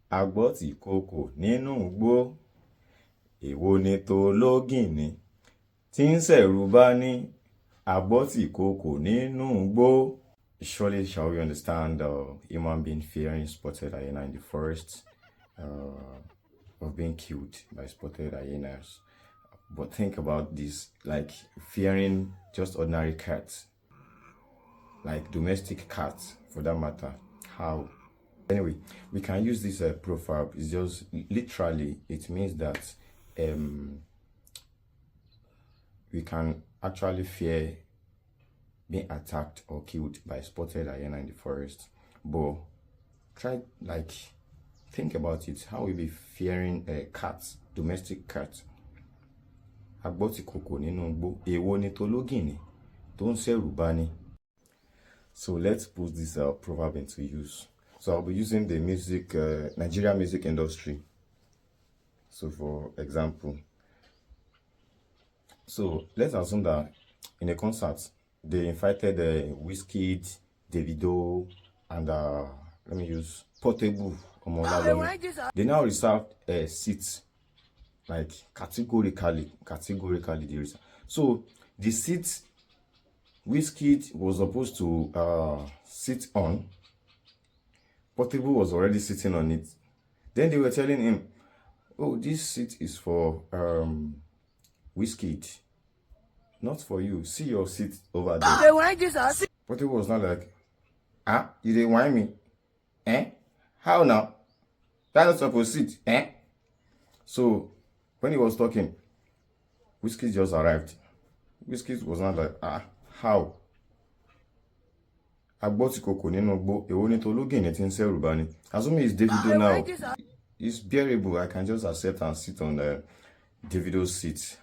a gbọ́ tí ìkookò nínú igbó, èwo ni tológìnní tí ń ṣẹ̀rù bá ní, a gbọ́ tí ìkookò nínú igbó. Surely shall we understand human being fearing spotted hyena in the forest, of being killed by spotted hyenas. But think about this, like fearing just ordinary cats, like domestic cats for that matter. How? Anyway, we can use this proverb. It's just literally, it means that we can actually fear being attacked or killed by spotted hyena in the forest. But try, like, think about it. How we be fearing cats, domestic cats? A gbọ́ tí ìkookò nínú igbó, èwo ni tológìnní tó ń ṣẹ̀rù bá ní. So let's put this proverb into use. So I'll be using the music, Nigerian music industry. So for example, so let's assume that in a concert, they invited Wizkid, Davido, and let me use Portable. They now reserved seats, like categorically they reserved. So the seats Wizkid was supposed to sit on, Portable was already sitting on it. Then they were telling him, oh, this seat is for Wizkid, not for you. See your seat over there. Portable was not like, you didn't want me? How now? That's not supposed to sit, So when he was talking, Wizkid just arrived. Wizkid was not like, how? A gbọ́ tí ìkookò nínú igbó, èwo ni tológìnní tí ń ṣẹ̀rù bá ní. Assuming it's Davido now, it's bearable. I can just accept and sit on Davido's seat.